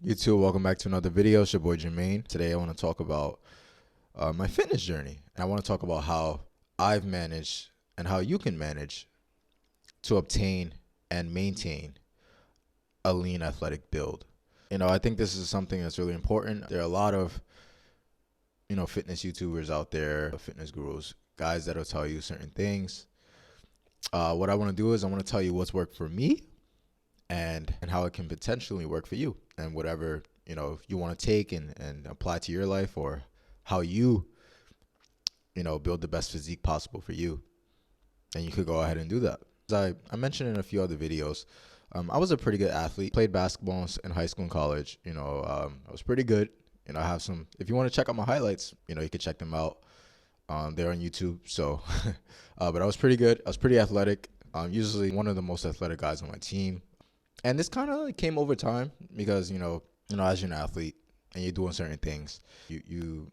You too. Welcome back to another video. It's your boy Jermaine. Today I want to talk about my fitness journey. And I want to talk about how I've managed and how you can manage to obtain and maintain a lean athletic build. I think this is something that's really important. There are a lot of, fitness YouTubers out there, fitness gurus, guys that'll tell you certain things. What I want to do is I want to tell you what's worked for me and how it can potentially work for you, and whatever you want to take and apply to your life, or how you build the best physique possible for you. And you could go ahead and do that. As I mentioned in a few other videos, I was a pretty good athlete. Played basketball in high school and college. I was pretty good. I have some, if you want to check out my highlights, you can check them out. They're on YouTube. So but I was pretty good. I was pretty athletic. Usually one of the most athletic guys on my team. And this kind of came over time because, as you're an athlete and you're doing certain things, you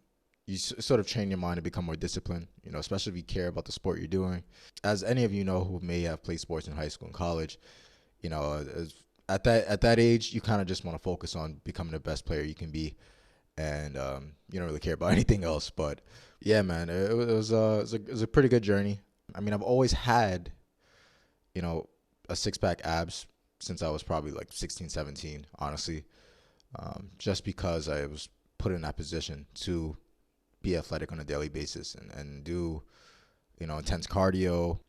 sort of train your mind to become more disciplined, especially if you care about the sport you're doing. As any of you know who may have played sports in high school and college, at that age, you kind of just want to focus on becoming the best player you can be. And you don't really care about anything else. But yeah, man, it was a pretty good journey. I mean, I've always had, a six-pack abs since I was probably like 16, 17, honestly, just because I was put in that position to be athletic on a daily basis and do, intense cardio,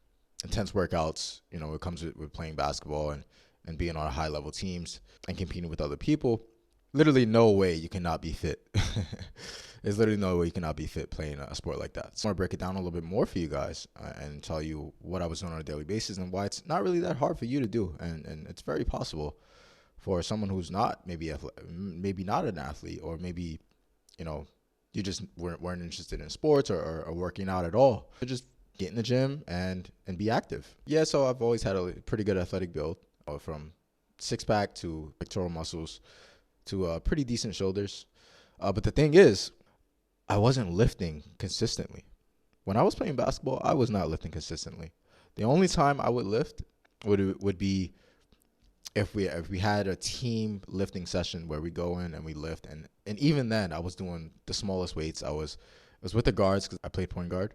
intense workouts. It comes with playing basketball and being on high level teams and competing with other people. Literally no way you cannot be fit. There's literally no way you cannot be fit playing a sport like that. So I want to break it down a little bit more for you guys and tell you what I was doing on a daily basis and why it's not really that hard for you to do. And it's very possible for someone who's not maybe not an athlete, or maybe, you just weren't interested in sports or working out at all. So just get in the gym and be active. Yeah, so I've always had a pretty good athletic build, from six-pack to pectoral muscles to pretty decent shoulders. But the thing is, I wasn't lifting consistently. When I was playing basketball, I was not lifting consistently. The only time I would lift would be if we had a team lifting session where we go in and we lift, and even then I was doing the smallest weights. I was with the guards because I played point guard,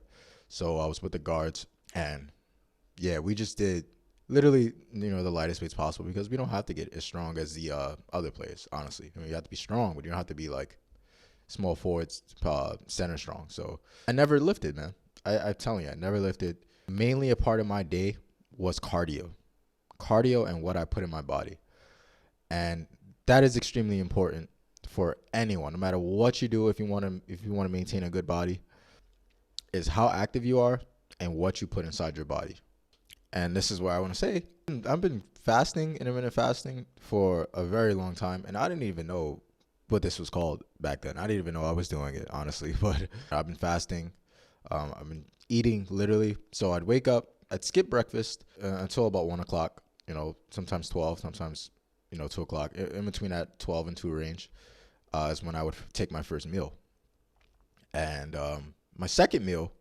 so I was with the guards, and yeah, we just did literally the lightest weights possible because we don't have to get as strong as the other players. Honestly, you have to be strong, but you don't have to be like small forwards, center strong. So I never lifted, man. I'm telling you, I never lifted. Mainly a part of my day was cardio and what I put in my body. And that is extremely important for anyone, no matter what you do. If you want to maintain a good body, is how active you are and what you put inside your body. And this is what I want to say. I've been fasting, intermittent fasting, for a very long time, and I didn't even know what this was called back then. I didn't even know I was doing it, honestly. But I've been fasting. I've been eating literally. So I'd wake up, I'd skip breakfast until about 1 o'clock. Sometimes 12, sometimes 2 o'clock. In between that 12 and 2 range is when I would take my first meal. And my second meal,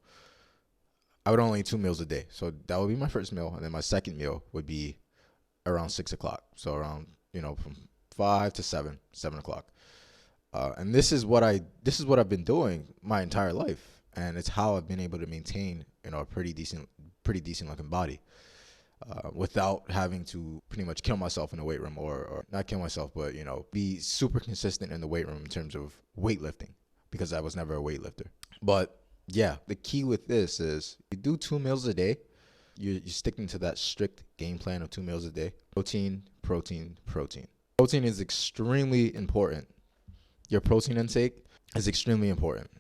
I would only eat 2 meals a day. So that would be my first meal. And then my second meal would be around 6 o'clock. So around, from 5 to 7 o'clock. And this is what I've been doing my entire life. And it's how I've been able to maintain, a pretty decent looking body, without having to pretty much kill myself in the weight room, or not kill myself, but, be super consistent in the weight room in terms of weightlifting, because I was never a weightlifter. But yeah, the key with this is you do 2 meals a day. You're sticking to that strict game plan of 2 meals a day. Protein, protein, protein. Protein is extremely important. Your protein intake is extremely important.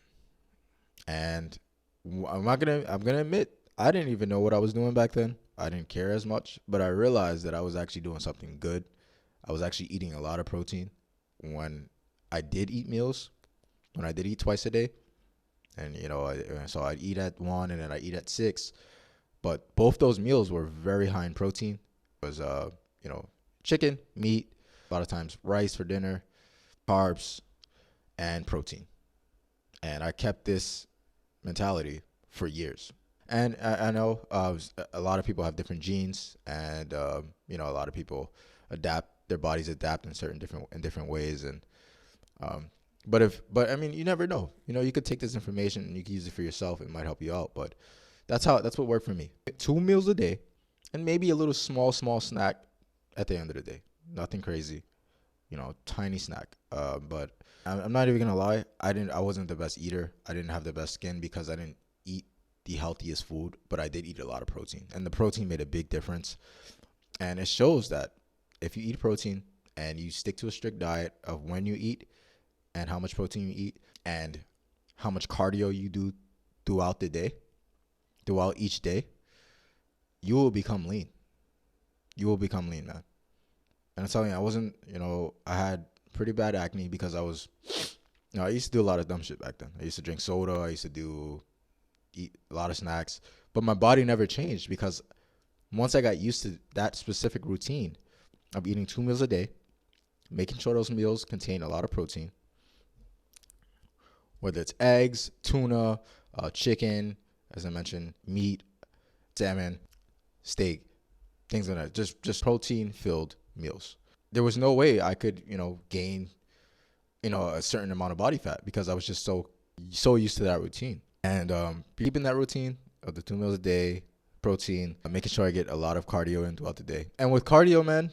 And I'm gonna admit, I didn't even know what I was doing back then. I didn't care as much, but I realized that I was actually doing something good. I was actually eating a lot of protein when I did eat meals, when I did eat twice a day. And, so I'd eat at 1 and then I'd eat at 6. But both those meals were very high in protein. It was, chicken, meat, a lot of times rice for dinner, carbs, and protein. And I kept this mentality for years. And I know a lot of people have different genes, and, a lot of people adapt their bodies adapt in different ways. And but I mean, you never know. You could take this information and you can use it for yourself. It might help you out. But that's what worked for me. 2 meals a day, and maybe a little small snack at the end of the day. Nothing crazy, tiny snack. But I'm not even gonna lie. I wasn't the best eater. I didn't have the best skin because I didn't eat the healthiest food, but I did eat a lot of protein, and the protein made a big difference. And it shows that if you eat protein and you stick to a strict diet of when you eat and how much protein you eat and how much cardio you do throughout the day, throughout each day, you will become lean. You will become lean, man. And I'm telling you, I had pretty bad acne because I used to do a lot of dumb shit back then. I used to drink soda. I used to eat a lot of snacks, but my body never changed because once I got used to that specific routine of eating 2 meals a day, making sure those meals contain a lot of protein, whether it's eggs, tuna, chicken, as I mentioned, meat, salmon, steak, things like that. Just protein-filled meals. There was no way I could, gain, a certain amount of body fat because I was just so used to that routine. And keeping that routine of the 2 meals a day, protein, making sure I get a lot of cardio in throughout the day. And with cardio, man,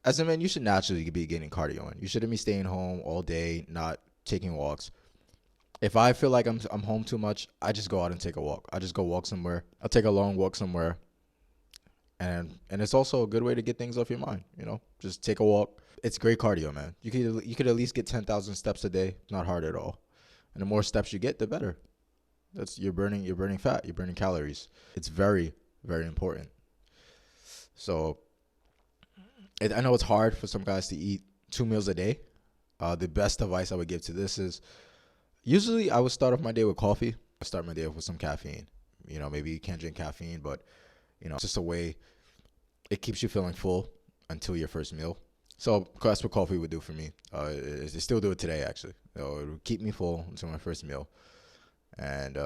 as a man, you should naturally be getting cardio in. You shouldn't be staying home all day, not taking walks. If I feel like I'm home too much, I just go out and take a walk. I just go walk somewhere. I'll take a long walk somewhere. And it's also a good way to get things off your mind, Just take a walk. It's great cardio, man. You could at least get 10,000 steps a day. Not hard at all. And the more steps you get, the better. You're burning fat, you're burning calories. It's very, very important. So I know it's hard for some guys to eat 2 meals a day. The best advice I would give to this is usually I would start off my day with coffee. I start my day off with some caffeine. Maybe you can't drink caffeine, but it's just a way it keeps you feeling full until your first meal. So that's what coffee would do for me. I still do it today, actually. It would keep me full until my first meal. And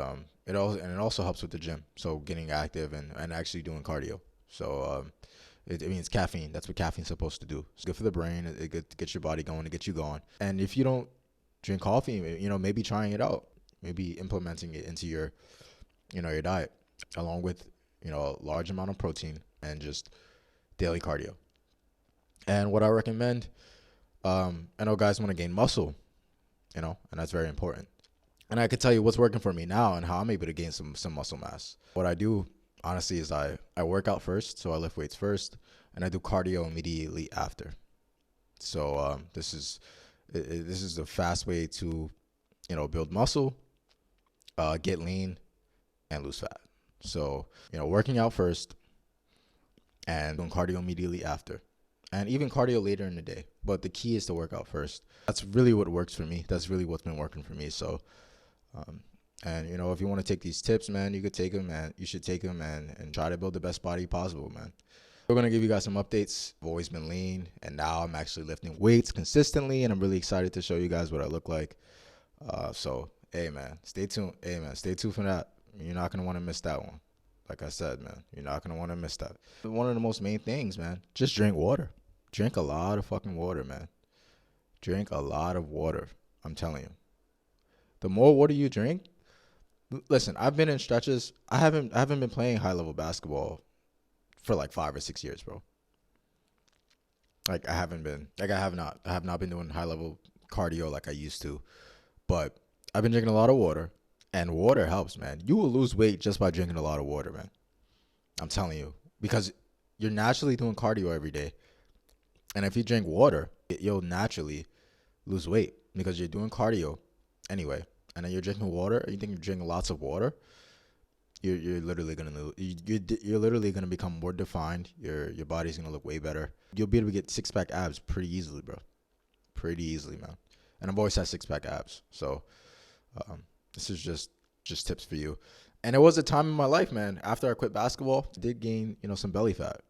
it also helps with the gym, so getting active and actually doing cardio. So it's caffeine. That's what caffeine's supposed to do. It's good for the brain. It gets your body going. It gets you going. And if you don't drink coffee, maybe trying it out, maybe implementing it into your diet, along with a large amount of protein and just daily cardio. And what I recommend, I know guys want to gain muscle, and that's very important. And I could tell you what's working for me now and how I'm able to gain some muscle mass. What I do, honestly, is I work out first, so I lift weights first, and I do cardio immediately after. So this is the fast way to, build muscle, get lean, and lose fat. So, working out first and doing cardio immediately after. And even cardio later in the day. But the key is to work out first. That's really what works for me. That's really what's been working for me. So, and if you want to take these tips, man, you could take them, and you should take them and try to build the best body possible, man. We're going to give you guys some updates. I've always been lean, and now I'm actually lifting weights consistently, and I'm really excited to show you guys what I look like. So, hey, man, stay tuned. Hey, man, stay tuned for that. You're not going to want to miss that one. Like I said, man, you're not going to want to miss that. One of the most main things, man, just drink water. Drink a lot of fucking water, man. Drink a lot of water. I'm telling you. The more water you drink, listen, I've been in stretches. I haven't been playing high level basketball for like 5 or 6 years, bro. I have not been doing high level cardio like I used to. But I've been drinking a lot of water, and water helps, man. You will lose weight just by drinking a lot of water, man. I'm telling you, because you're naturally doing cardio every day. And if you drink water, you'll naturally lose weight because you're doing cardio anyway. And then you're drinking water. You think you're drinking lots of water, you're literally gonna lose. You're literally gonna become more defined. Your body's gonna look way better. You'll be able to get 6-pack abs pretty easily, bro. Pretty easily, man. And I've always had 6-pack abs. So this is just tips for you. And it was a time in my life, man. After I quit basketball, I did gain some belly fat.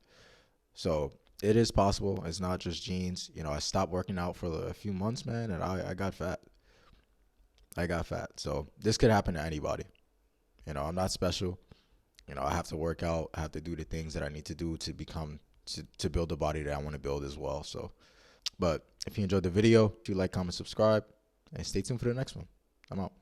So it is possible. It's not just genes. I stopped working out for a few months, man, and I got fat. I got fat. So this could happen to anybody. I'm not special. I have to work out. I have to do the things that I need to do to to build the body that I want to build as well. So, but if you enjoyed the video, if you like, comment, subscribe, and stay tuned for the next one. I'm out.